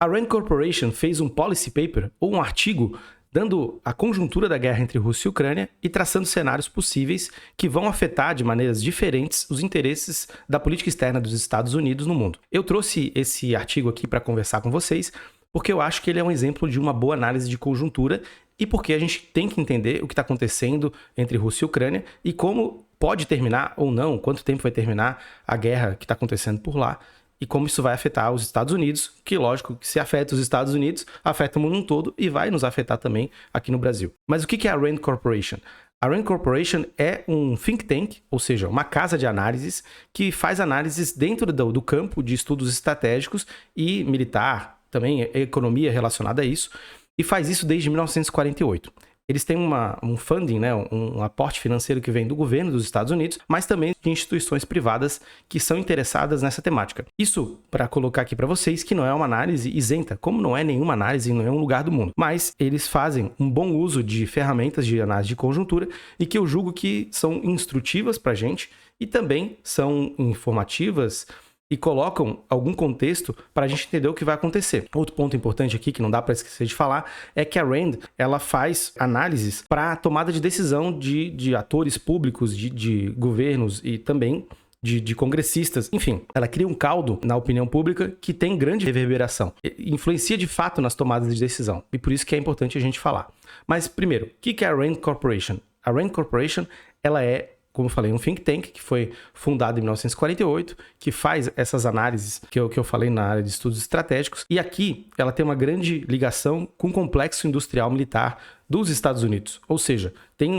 A Rand Corporation fez um policy paper, ou um artigo, dando a conjuntura da guerra entre Rússia e Ucrânia e traçando cenários possíveis que vão afetar de maneiras diferentes os interesses da política externa dos Estados Unidos no mundo. Eu trouxe esse artigo aqui para conversar com vocês porque eu acho que ele é um exemplo de uma boa análise de conjuntura e porque a gente tem que entender o que está acontecendo entre Rússia e Ucrânia e como pode terminar ou não, quanto tempo vai terminar a guerra que está acontecendo por lá e como isso vai afetar os Estados Unidos, que lógico que se afeta os Estados Unidos, afeta o mundo todo e vai nos afetar também aqui no Brasil. Mas o que é a Rand Corporation? A Rand Corporation é um think tank, ou seja, uma casa de análises que faz análises dentro do campo de estudos estratégicos e militar, também economia relacionada a isso, e faz isso desde 1948. Eles têm um funding, né, um aporte financeiro que vem do governo dos Estados Unidos, mas também de instituições privadas que são interessadas nessa temática. Isso para colocar aqui para vocês que não é uma análise isenta, como não é nenhuma análise em nenhum lugar do mundo. Mas eles fazem um bom uso de ferramentas de análise de conjuntura e que eu julgo que são instrutivas para a gente e também são informativas e colocam algum contexto para a gente entender o que vai acontecer. Outro ponto importante aqui, que não dá para esquecer de falar, é que a Rand ela faz análises para a tomada de decisão de atores públicos, de governos e também de congressistas. Enfim, ela cria um caldo na opinião pública que tem grande reverberação. Influencia de fato nas tomadas de decisão. E por isso que é importante a gente falar. Mas, primeiro, o que é a Rand Corporation? A Rand Corporation, ela é, como eu falei, um think tank que foi fundado em 1948, que faz essas análises que eu falei na área de estudos estratégicos. E aqui ela tem uma grande ligação com o complexo industrial militar dos Estados Unidos. Ou seja, tem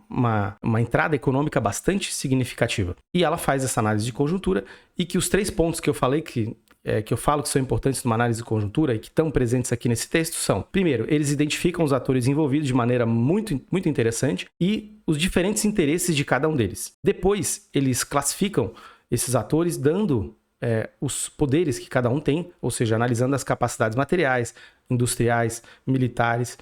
uma entrada econômica bastante significativa. E ela faz essa análise de conjuntura e que os 3 pontos que eu falei que eu falo que são importantes numa análise de conjuntura e que estão presentes aqui nesse texto são, primeiro, eles identificam os atores envolvidos de maneira muito, muito interessante e os diferentes interesses de cada um deles. Depois, eles classificam esses atores dando os poderes que cada um tem, ou seja, analisando as capacidades materiais, industriais, militares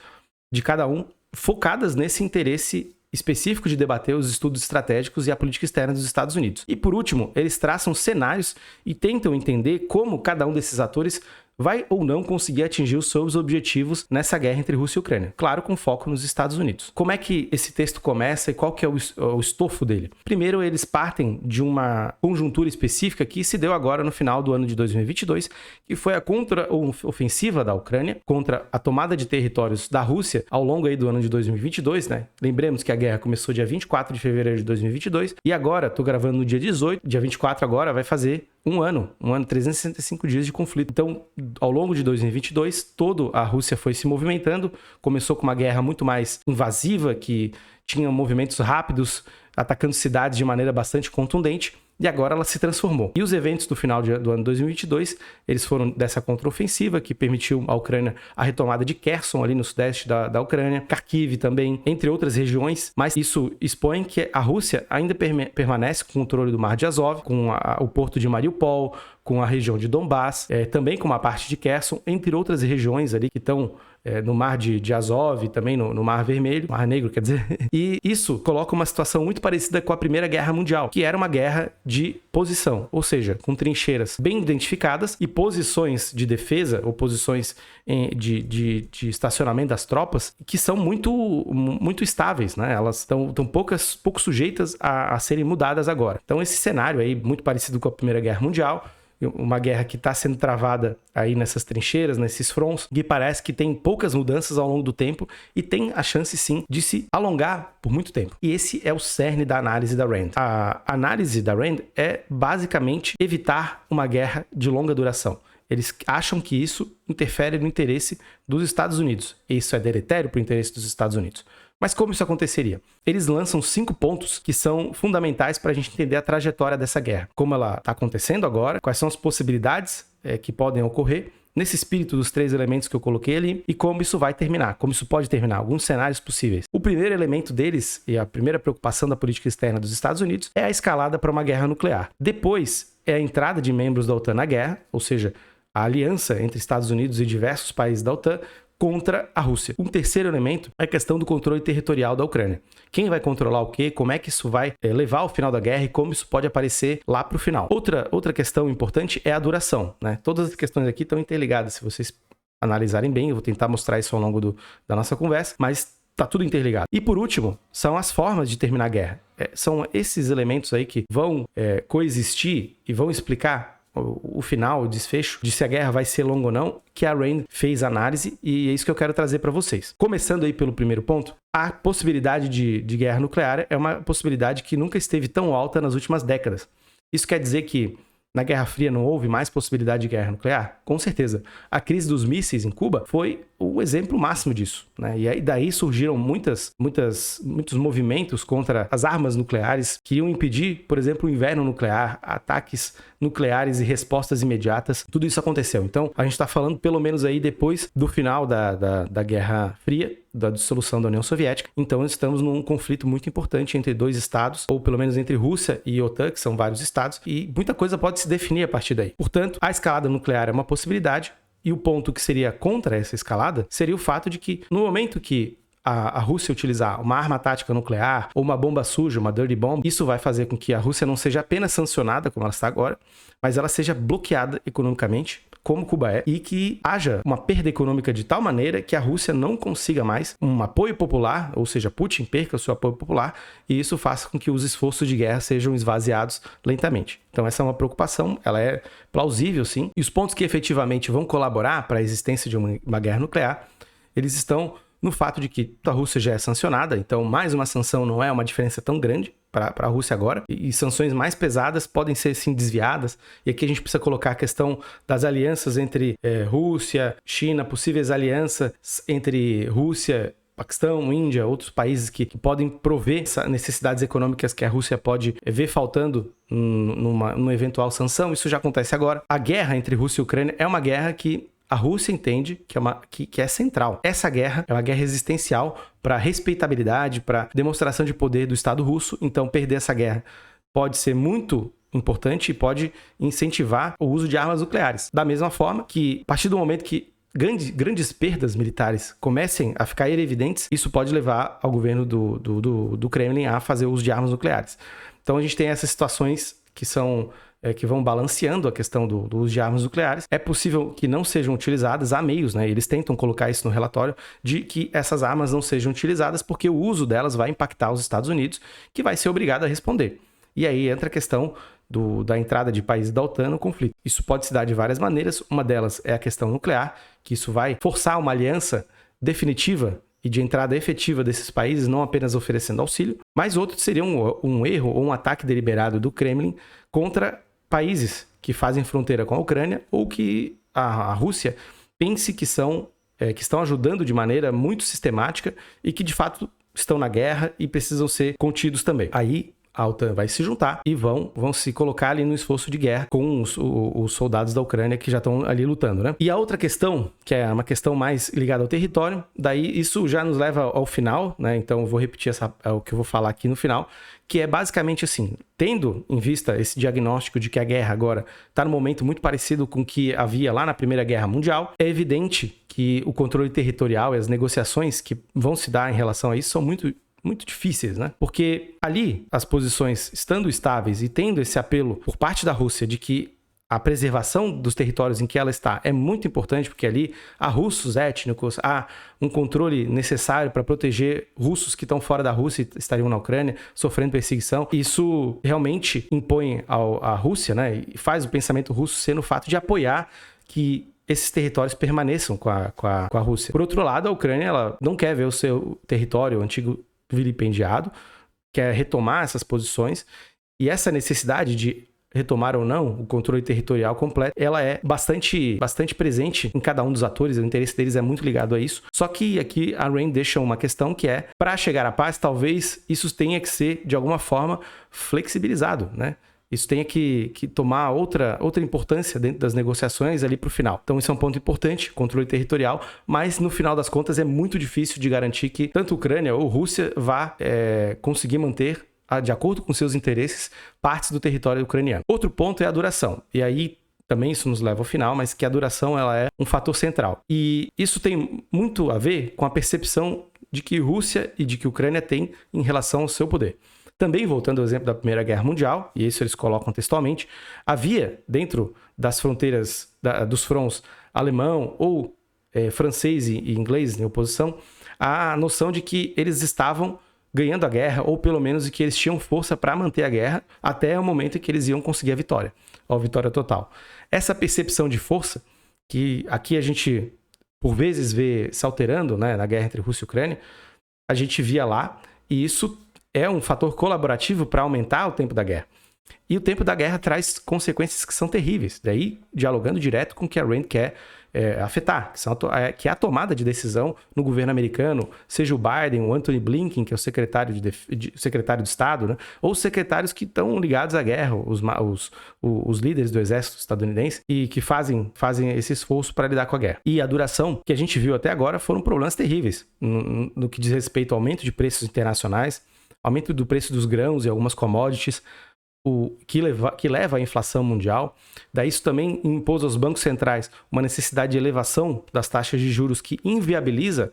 de cada um, focadas nesse interesse específico de debater os estudos estratégicos e a política externa dos Estados Unidos. E por último, eles traçam cenários e tentam entender como cada um desses atores vai ou não conseguir atingir os seus objetivos nessa guerra entre Rússia e Ucrânia. Claro, com foco nos Estados Unidos. Como é que esse texto começa e qual que é o estofo dele? Primeiro, eles partem de uma conjuntura específica que se deu agora no final do ano de 2022, que foi a contra-ofensiva da Ucrânia contra a tomada de territórios da Rússia ao longo aí do ano de 2022, né? Lembremos que a guerra começou dia 24 de fevereiro de 2022 e agora, tô gravando no dia 18, dia 24 agora vai fazer um ano, 365 dias de conflito. Então, ao longo de 2022, toda a Rússia foi se movimentando, começou com uma guerra muito mais invasiva, que tinha movimentos rápidos, atacando cidades de maneira bastante contundente, e agora ela se transformou. E os eventos do final do ano 2022, eles foram dessa contraofensiva, que permitiu à Ucrânia a retomada de Kherson, ali no sudeste da Ucrânia, Kharkiv também, entre outras regiões, mas isso expõe que a Rússia ainda permanece com o controle do Mar de Azov, com o porto de Mariupol, com a região de Donbass, também com uma parte de Kherson, entre outras regiões ali que estão no Mar de Azov, também no Mar Vermelho, Mar Negro, quer dizer. E isso coloca uma situação muito parecida com a Primeira Guerra Mundial, que era uma guerra de posição, ou seja, com trincheiras bem identificadas e posições de defesa ou posições de estacionamento das tropas que são muito, muito estáveis, né? Elas estão pouco sujeitas a serem mudadas agora. Então esse cenário aí, muito parecido com a Primeira Guerra Mundial, uma guerra que está sendo travada aí nessas trincheiras, nesses fronts, que parece que tem poucas mudanças ao longo do tempo e tem a chance, sim, de se alongar por muito tempo. E esse é o cerne da análise da Rand. A análise da Rand é, basicamente, evitar uma guerra de longa duração. Eles acham que isso interfere no interesse dos Estados Unidos. Isso é deletério para o interesse dos Estados Unidos. Mas como isso aconteceria? Eles lançam 5 pontos que são fundamentais para a gente entender a trajetória dessa guerra. Como ela está acontecendo agora, quais são as possibilidades que podem ocorrer, nesse espírito dos 3 elementos que eu coloquei ali, e como isso vai terminar, como isso pode terminar, alguns cenários possíveis. O primeiro elemento deles, e a primeira preocupação da política externa dos Estados Unidos, é a escalada para uma guerra nuclear. Depois, é a entrada de membros da OTAN na guerra, ou seja, a aliança entre Estados Unidos e diversos países da OTAN, contra a Rússia. Um terceiro elemento é a questão do controle territorial da Ucrânia. Quem vai controlar o quê? Como é que isso vai levar ao final da guerra e como isso pode aparecer lá para o final. Outra questão importante é a duração, né? Todas as questões aqui estão interligadas. Se vocês analisarem bem, eu vou tentar mostrar isso ao longo da nossa conversa, mas tá tudo interligado. E por último, são as formas de terminar a guerra. São esses elementos aí que vão coexistir e vão explicar o final, o desfecho de se a guerra vai ser longa ou não, que a Rand fez análise e é isso que eu quero trazer para vocês. Começando aí pelo primeiro ponto, a possibilidade de guerra nuclear é uma possibilidade que nunca esteve tão alta nas últimas décadas. Isso quer dizer que na Guerra Fria não houve mais possibilidade de guerra nuclear? Com certeza. A crise dos mísseis em Cuba foi o exemplo máximo disso, né? E aí daí surgiram muitos movimentos contra as armas nucleares que iam impedir, por exemplo, o inverno nuclear, ataques nucleares e respostas imediatas. Tudo isso aconteceu. Então, a gente está falando pelo menos aí depois do final da Guerra Fria, da dissolução da União Soviética. Então, estamos num conflito muito importante entre dois estados, ou pelo menos entre Rússia e OTAN, que são vários estados, e muita coisa pode se definir a partir daí. Portanto, a escalada nuclear é uma possibilidade, e o ponto que seria contra essa escalada seria o fato de que, no momento que a Rússia utilizar uma arma tática nuclear ou uma bomba suja, uma dirty bomb, isso vai fazer com que a Rússia não seja apenas sancionada, como ela está agora, mas ela seja bloqueada economicamente, como Cuba é, e que haja uma perda econômica de tal maneira que a Rússia não consiga mais um apoio popular, ou seja, Putin perca o seu apoio popular, e isso faça com que os esforços de guerra sejam esvaziados lentamente. Então essa é uma preocupação, ela é plausível sim, e os pontos que efetivamente vão colaborar para a existência de uma guerra nuclear, eles estão no fato de que a Rússia já é sancionada, então mais uma sanção não é uma diferença tão grande para a Rússia agora, e sanções mais pesadas podem ser sim desviadas, e aqui a gente precisa colocar a questão das alianças entre Rússia, China, possíveis alianças entre Rússia, Paquistão, Índia, outros países que podem prover essas necessidades econômicas que a Rússia pode ver faltando numa eventual sanção. Isso já acontece agora. A guerra entre Rússia e Ucrânia é uma guerra que a Rússia entende que é central. Essa guerra é uma guerra existencial para respeitabilidade, para demonstração de poder do Estado russo. Então, perder essa guerra pode ser muito importante e pode incentivar o uso de armas nucleares. Da mesma forma que, a partir do momento que grandes perdas militares comecem a ficar evidentes, isso pode levar ao governo do Kremlin a fazer uso de armas nucleares. Então, a gente tem essas situações que vão balanceando a questão do uso de armas nucleares. É possível que não sejam utilizadas, há meios, né? Eles tentam colocar isso no relatório, de que essas armas não sejam utilizadas porque o uso delas vai impactar os Estados Unidos, que vai ser obrigado a responder. E aí entra a questão da entrada de países da OTAN no conflito. Isso pode se dar de várias maneiras, uma delas é a questão nuclear, que isso vai forçar uma aliança definitiva e de entrada efetiva desses países, não apenas oferecendo auxílio, mas outro seria um erro ou um ataque deliberado do Kremlin contra países que fazem fronteira com a Ucrânia ou que a Rússia pense que estão ajudando de maneira muito sistemática e que de fato estão na guerra e precisam ser contidos também. Aí a OTAN vai se juntar e vão se colocar ali no esforço de guerra com os soldados da Ucrânia que já estão ali lutando, né? E a outra questão, que é uma questão mais ligada ao território, daí isso já nos leva ao final, né? Então eu vou repetir o que eu vou falar aqui no final, que é basicamente assim, tendo em vista esse diagnóstico de que a guerra agora está num momento muito parecido com o que havia lá na Primeira Guerra Mundial, é evidente que o controle territorial e as negociações que vão se dar em relação a isso são muito difíceis, né? Porque ali, as posições estando estáveis e tendo esse apelo por parte da Rússia de que a preservação dos territórios em que ela está é muito importante, porque ali há russos étnicos, há um controle necessário para proteger russos que estão fora da Rússia e estariam na Ucrânia, sofrendo perseguição. Isso realmente impõe à Rússia, né? E faz o pensamento russo ser no fato de apoiar que esses territórios permaneçam com a Rússia. Por outro lado, a Ucrânia ela não quer ver o seu território antigo vilipendiado, quer retomar essas posições, e essa necessidade de retomar ou não o controle territorial completo, ela é bastante presente em cada um dos atores, o interesse deles é muito ligado a isso. Só que aqui a Rand deixa uma questão que é, para chegar à paz, talvez isso tenha que ser, de alguma forma, flexibilizado, né? Isso tenha que tomar outra importância dentro das negociações ali para o final. Então, isso é um ponto importante, controle territorial, mas no final das contas é muito difícil de garantir que tanto Ucrânia ou Rússia vá conseguir manter, de acordo com seus interesses, partes do território ucraniano. Outro ponto é a duração. E aí também isso nos leva ao final, mas que a duração ela é um fator central. E isso tem muito a ver com a percepção de que Rússia e de que Ucrânia têm em relação ao seu poder. Também, voltando ao exemplo da Primeira Guerra Mundial, e isso eles colocam textualmente, havia dentro das fronteiras dos fronts alemão ou francês e inglês em oposição, a noção de que eles estavam ganhando a guerra, ou pelo menos de que eles tinham força para manter a guerra até o momento em que eles iam conseguir a vitória, ou a vitória total. Essa percepção de força, que aqui a gente por vezes vê se alterando, né, na guerra entre Rússia e Ucrânia, a gente via lá, e isso é um fator colaborativo para aumentar o tempo da guerra. E o tempo da guerra traz consequências que são terríveis. Daí, dialogando direto com o que a Rand quer afetar, que é a tomada de decisão no governo americano, seja o Biden, o Antony Blinken, que é o secretário de Estado, né? Ou os secretários que estão ligados à guerra, os líderes do exército estadunidense, e que fazem esse esforço para lidar com a guerra. E a duração que a gente viu até agora foram problemas terríveis, no que diz respeito ao aumento de preços internacionais, aumento do preço dos grãos e algumas commodities, que leva à inflação mundial. Daí isso também impôs aos bancos centrais uma necessidade de elevação das taxas de juros que inviabiliza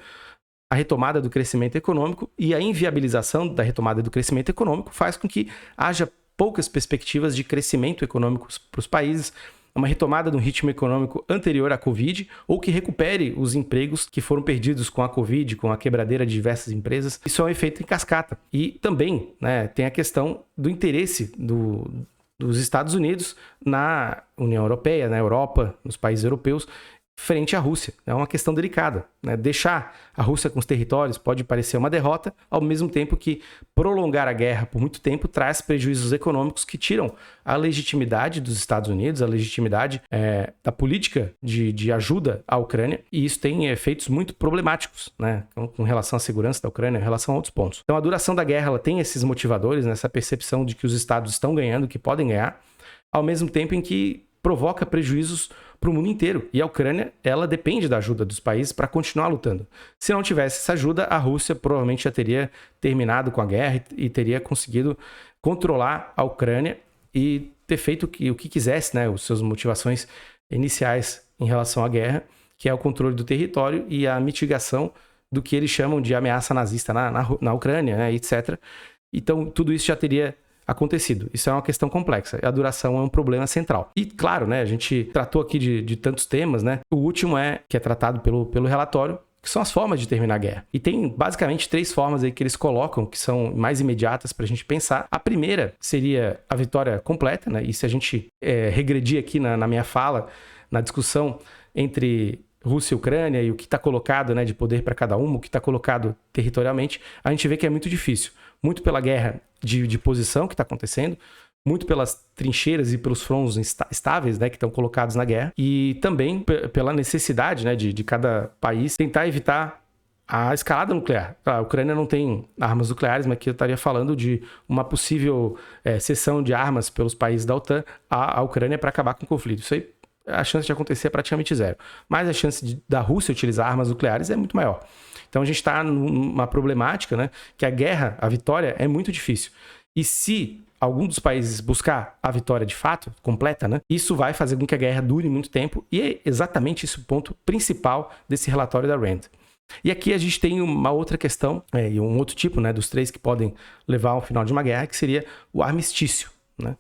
a retomada do crescimento econômico, e a inviabilização da retomada do crescimento econômico faz com que haja poucas perspectivas de crescimento econômico para os países, uma retomada do ritmo econômico anterior à Covid, ou que recupere os empregos que foram perdidos com a Covid, com a quebradeira de diversas empresas. Isso é um efeito em cascata. E também, né, tem a questão do interesse dos Estados Unidos na União Europeia, na Europa, nos países europeus, frente à Rússia. É uma questão delicada, né? Deixar a Rússia com os territórios pode parecer uma derrota, ao mesmo tempo que prolongar a guerra por muito tempo traz prejuízos econômicos que tiram a legitimidade dos Estados Unidos, a legitimidade da política de ajuda à Ucrânia, e isso tem efeitos muito problemáticos, né? Com relação à segurança da Ucrânia, em relação a outros pontos. Então a duração da guerra ela tem esses motivadores, nessa percepção de que os Estados estão ganhando, que podem ganhar, ao mesmo tempo em que provoca prejuízos para o mundo inteiro. E a Ucrânia, ela depende da ajuda dos países para continuar lutando. Se não tivesse essa ajuda, a Rússia provavelmente já teria terminado com a guerra e teria conseguido controlar a Ucrânia e ter feito o que quisesse, né? As suas motivações iniciais em relação à guerra, que é o controle do território e a mitigação do que eles chamam de ameaça nazista na Ucrânia, né? Etc. Então, tudo isso já teria acontecido. Isso é uma questão complexa. A duração é um problema central. E, claro, né, a gente tratou aqui de tantos temas, né? O último que é tratado pelo relatório, que são as formas de terminar a guerra. E tem basicamente 3 formas aí que eles colocam, que são mais imediatas para a gente pensar. A primeira seria a vitória completa, né? E se a gente regredir aqui na minha fala, na discussão entre Rússia e Ucrânia e o que está colocado, né, de poder para cada um, o que está colocado territorialmente, a gente vê que é muito difícil. Muito pela guerra de posição que está acontecendo, muito pelas trincheiras e pelos fronts estáveis, né, que estão colocados na guerra, e também pela necessidade, né, de cada país tentar evitar a escalada nuclear. A Ucrânia não tem armas nucleares, mas aqui eu estaria falando de uma possível cessão de armas pelos países da OTAN à Ucrânia para acabar com o conflito. Isso aí, a chance de acontecer é praticamente zero. Mas a chance da Rússia utilizar armas nucleares é muito maior. Então a gente está numa problemática, né, que a guerra, a vitória é muito difícil. E se algum dos países buscar a vitória de fato, completa, né, isso vai fazer com que a guerra dure muito tempo, e é exatamente esse o ponto principal desse relatório da Rand. E aqui a gente tem uma outra questão, e um outro tipo, né, dos 3 que podem levar ao final de uma guerra, que seria o armistício, né?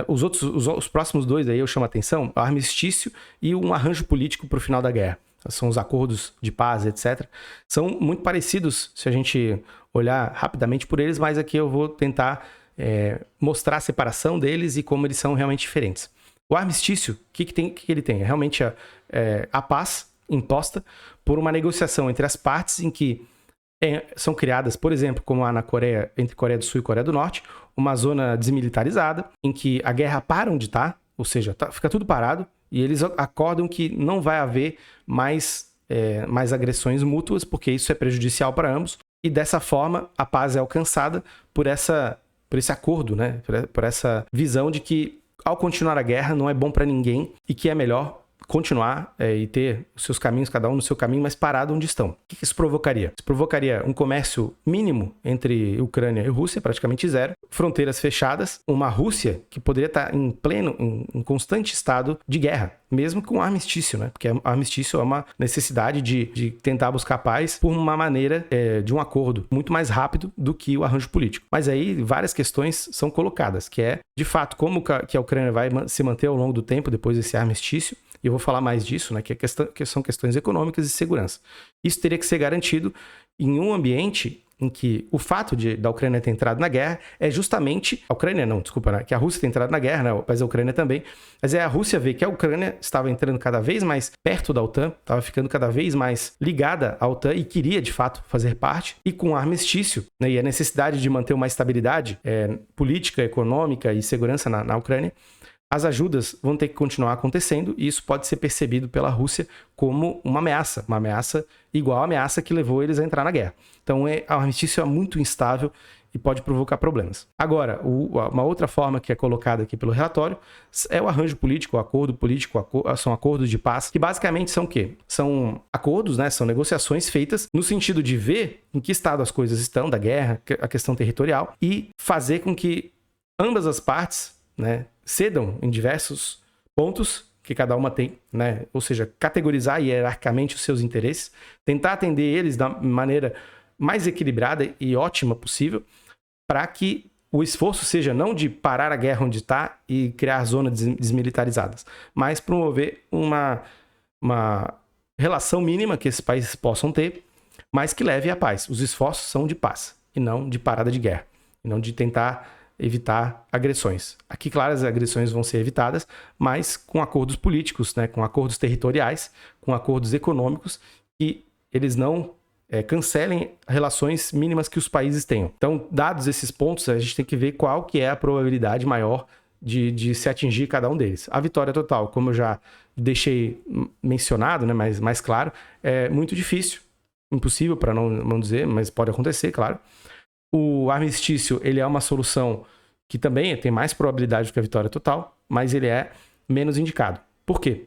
Os próximos 2 aí eu chamo a atenção, o armistício e um arranjo político para o final da guerra. São os acordos de paz, etc. São muito parecidos se a gente olhar rapidamente por eles, mas aqui eu vou tentar mostrar a separação deles e como eles são realmente diferentes. O armistício, o que ele tem? É realmente a paz imposta por uma negociação entre as partes em que são criadas, por exemplo, como há na Coreia, entre Coreia do Sul e Coreia do Norte, uma zona desmilitarizada em que a guerra para onde está, ou seja, fica tudo parado, e eles acordam que não vai haver mais agressões mútuas, porque isso é prejudicial para ambos, e dessa forma a paz é alcançada por esse acordo, né? Por essa visão de que ao continuar a guerra não é bom para ninguém e que é melhor continuar e ter os seus caminhos, cada um no seu caminho, mas parado onde estão. O que isso provocaria? Isso provocaria um comércio mínimo entre Ucrânia e Rússia, praticamente zero, fronteiras fechadas, uma Rússia que poderia estar em constante estado de guerra, mesmo com armistício, né? Porque armistício é uma necessidade de tentar buscar paz por uma maneira de um acordo muito mais rápido do que o arranjo político. Mas aí várias questões são colocadas, que é, de fato, como que a Ucrânia vai se manter ao longo do tempo depois desse armistício, e eu vou falar mais disso, né? Que são questões econômicas e segurança. Isso teria que ser garantido em um ambiente em que o fato da Ucrânia ter entrado na guerra é justamente... que a Rússia ter entrado na guerra, né? Mas a Ucrânia também. Mas a Rússia vê que a Ucrânia estava entrando cada vez mais perto da OTAN, estava ficando cada vez mais ligada à OTAN e queria, de fato, fazer parte. E com o armistício, né? E a necessidade de manter uma estabilidade política, econômica e segurança na Ucrânia, as ajudas vão ter que continuar acontecendo e isso pode ser percebido pela Rússia como uma ameaça igual à ameaça que levou eles a entrar na guerra. Então, o armistício é muito instável e pode provocar problemas. Agora, uma outra forma que é colocada aqui pelo relatório é o arranjo político, o acordo político, são acordos de paz, que basicamente são o quê? São acordos, né? São negociações feitas no sentido de ver em que estado as coisas estão, da guerra, a questão territorial, e fazer com que ambas as partes, né, cedam em diversos pontos que cada uma tem, né? Ou seja, categorizar hierarquicamente os seus interesses, tentar atender eles da maneira mais equilibrada e ótima possível, para que o esforço seja não de parar a guerra onde está e criar zonas desmilitarizadas, mas promover uma relação mínima que esses países possam ter, mas que leve à paz. Os esforços são de paz e não de parada de guerra, e não de tentar evitar agressões. Aqui, claro, as agressões vão ser evitadas, mas com acordos políticos, né, com acordos territoriais, com acordos econômicos, que eles não cancelem relações mínimas que os países tenham. Então, dados esses pontos, a gente tem que ver qual que é a probabilidade maior de se atingir cada um deles. A vitória total, como eu já deixei mencionado, né, mas mais claro, é muito difícil, impossível para não dizer, mas pode acontecer, claro. O armistício, ele é uma solução que também tem mais probabilidade do que a vitória total, mas ele é menos indicado. Por quê?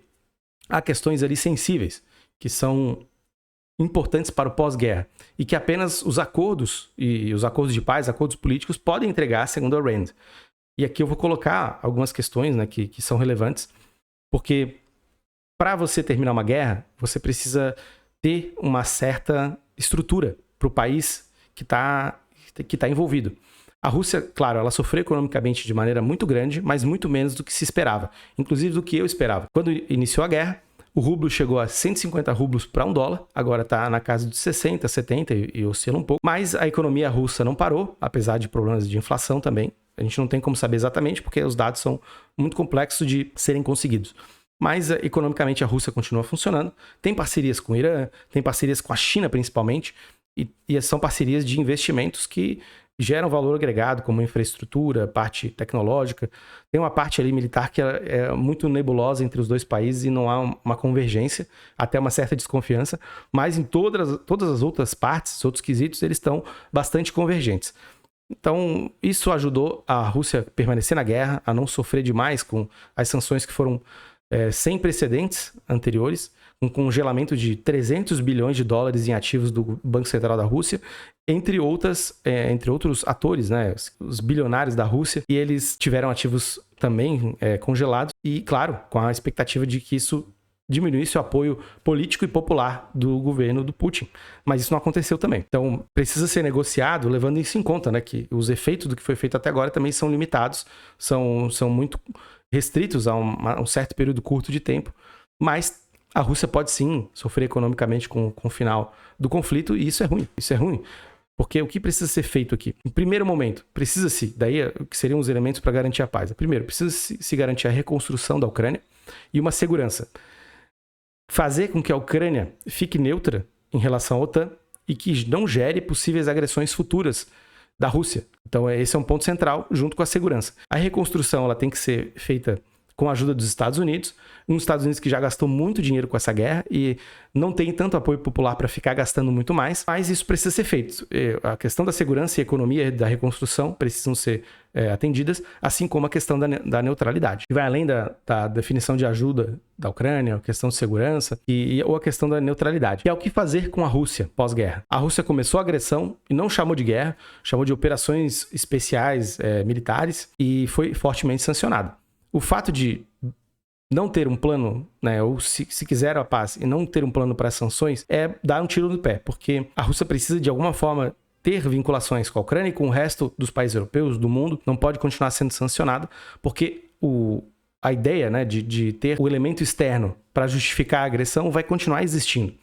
Há questões ali sensíveis, que são importantes para o pós-guerra, e que apenas os acordos, e os acordos de paz, acordos políticos, podem entregar, segundo a Rand. E aqui eu vou colocar algumas questões, né, que são relevantes, porque para você terminar uma guerra, você precisa ter uma certa estrutura para o país que está envolvido. A Rússia, claro, ela sofreu economicamente de maneira muito grande, mas muito menos do que se esperava, inclusive do que eu esperava. Quando iniciou a guerra, o rublo chegou a 150 rublos para $1, agora está na casa de 60, 70 e oscila um pouco, mas a economia russa não parou, apesar de problemas de inflação também. A gente não tem como saber exatamente, porque os dados são muito complexos de serem conseguidos. Mas economicamente a Rússia continua funcionando, tem parcerias com o Irã, tem parcerias com a China principalmente, e são parcerias de investimentos que geram valor agregado, como infraestrutura, parte tecnológica. Tem uma parte ali militar que é muito nebulosa entre os dois países e não há uma convergência, até uma certa desconfiança, mas em todas as outras partes, os outros quesitos, eles estão bastante convergentes. Então, isso ajudou a Rússia a permanecer na guerra, a não sofrer demais com as sanções que foram sem precedentes anteriores, um congelamento de 300 bilhões de dólares em ativos do Banco Central da Rússia, entre outros atores, né, os bilionários da Rússia, e eles tiveram ativos também congelados, e claro, com a expectativa de que isso diminuísse o apoio político e popular do governo do Putin. Mas isso não aconteceu também. Então, precisa ser negociado, levando isso em conta, né, que os efeitos do que foi feito até agora também são limitados, são muito restritos a um certo período curto de tempo, mas a Rússia pode sim sofrer economicamente com o final do conflito, e isso é ruim. Isso é ruim, porque o que precisa ser feito aqui? Em primeiro momento, precisa-se, daí o que seriam os elementos para garantir a paz? Primeiro, precisa-se garantir a reconstrução da Ucrânia e uma segurança. Fazer com que a Ucrânia fique neutra em relação à OTAN e que não gere possíveis agressões futuras da Rússia. Então, esse é um ponto central, junto com a segurança. A reconstrução ela tem que ser feita com a ajuda dos Estados Unidos, Estados Unidos que já gastou muito dinheiro com essa guerra e não tem tanto apoio popular para ficar gastando muito mais, mas isso precisa ser feito. A questão da segurança e economia da reconstrução precisam ser atendidas, assim como a questão da neutralidade, que vai além da definição de ajuda da Ucrânia, a questão de segurança ou a questão da neutralidade, que é o que fazer com a Rússia pós-guerra. A Rússia começou a agressão e não chamou de guerra, chamou de operações especiais militares e foi fortemente sancionada. O fato de não ter um plano, né, ou se quiser a paz e não ter um plano para as sanções, é dar um tiro no pé, porque a Rússia precisa de alguma forma ter vinculações com a Ucrânia e com o resto dos países europeus, do mundo, não pode continuar sendo sancionada, porque a ideia, né, de ter o elemento externo para justificar a agressão vai continuar existindo.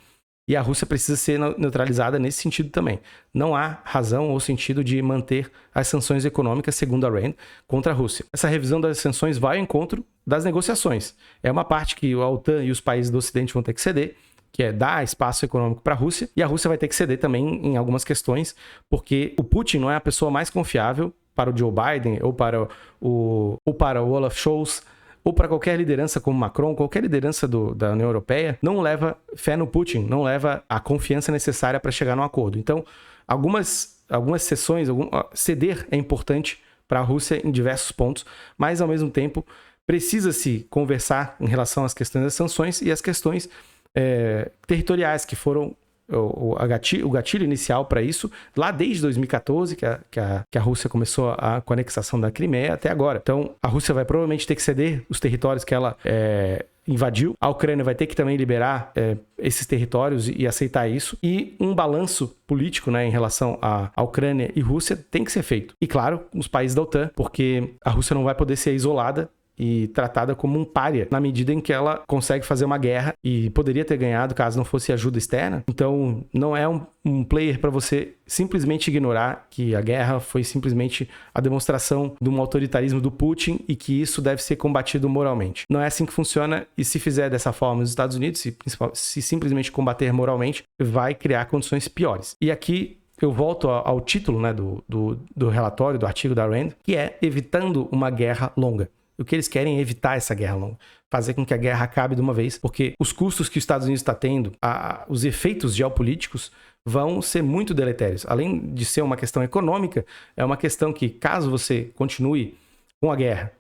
E a Rússia precisa ser neutralizada nesse sentido também. Não há razão ou sentido de manter as sanções econômicas, segundo a RAND, contra a Rússia. Essa revisão das sanções vai ao encontro das negociações. É uma parte que a OTAN e os países do Ocidente vão ter que ceder, que é dar espaço econômico para a Rússia, e a Rússia vai ter que ceder também em algumas questões, porque o Putin não é a pessoa mais confiável para o Joe Biden ou para o Olaf Scholz, ou para qualquer liderança como Macron, qualquer liderança da União Europeia, não leva fé no Putin, não leva a confiança necessária para chegar num acordo. Então, algumas sessões, ceder é importante para a Rússia em diversos pontos, mas, ao mesmo tempo, precisa-se conversar em relação às questões das sanções e as questões territoriais, que foram o gatilho inicial para isso, lá desde 2014, que a Rússia começou com a anexação da Crimeia até agora. Então, a Rússia vai provavelmente ter que ceder os territórios que ela invadiu. A Ucrânia vai ter que também liberar esses territórios e aceitar isso. E um balanço político, né, em relação à Ucrânia e Rússia tem que ser feito. E, claro, os países da OTAN, porque a Rússia não vai poder ser isolada e tratada como um pária, na medida em que ela consegue fazer uma guerra e poderia ter ganhado caso não fosse ajuda externa. Então, não é um player para você simplesmente ignorar que a guerra foi simplesmente a demonstração de um autoritarismo do Putin e que isso deve ser combatido moralmente. Não é assim que funciona, e se fizer dessa forma nos Estados Unidos, se simplesmente combater moralmente, vai criar condições piores. E aqui eu volto ao título, né, do relatório, do artigo da RAND, que é Evitando uma Guerra Longa. O que eles querem é evitar essa guerra longa, fazer com que a guerra acabe de uma vez, porque os custos que os Estados Unidos está tendo, os efeitos geopolíticos vão ser muito deletérios. Além de ser uma questão econômica, é uma questão que, caso você continue com a guerra,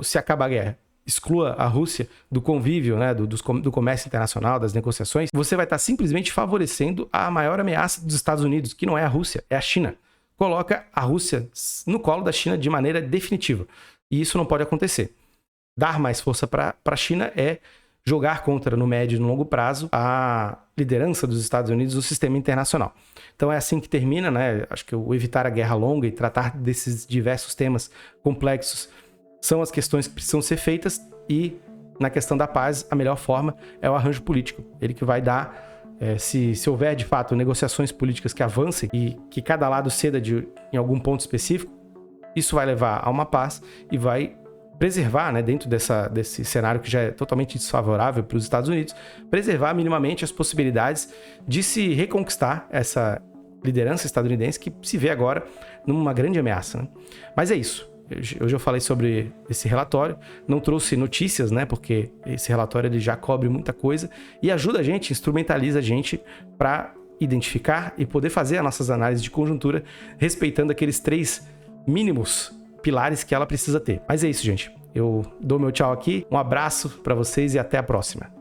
se acabar a guerra, exclua a Rússia do convívio, né, do comércio internacional, das negociações, você vai estar simplesmente favorecendo a maior ameaça dos Estados Unidos, que não é a Rússia, é a China. Coloca a Rússia no colo da China de maneira definitiva. E isso não pode acontecer. Dar mais força para a China é jogar contra, no médio e no longo prazo, a liderança dos Estados Unidos no sistema internacional. Então é assim que termina, né? Acho que o evitar a guerra longa e tratar desses diversos temas complexos são as questões que precisam ser feitas, e na questão da paz, a melhor forma é o arranjo político. Ele que vai dar, se houver de fato negociações políticas que avancem e que cada lado ceda em algum ponto específico, isso vai levar a uma paz e vai preservar, né, dentro desse cenário que já é totalmente desfavorável para os Estados Unidos, preservar minimamente as possibilidades de se reconquistar essa liderança estadunidense que se vê agora numa grande ameaça, né? Mas é isso. Hoje eu falei sobre esse relatório, não trouxe notícias, né, porque esse relatório ele já cobre muita coisa e ajuda a gente, instrumentaliza a gente para identificar e poder fazer as nossas análises de conjuntura respeitando aqueles 3 mínimos pilares que ela precisa ter. Mas é isso, gente. Eu dou meu tchau aqui, um abraço para vocês e até a próxima.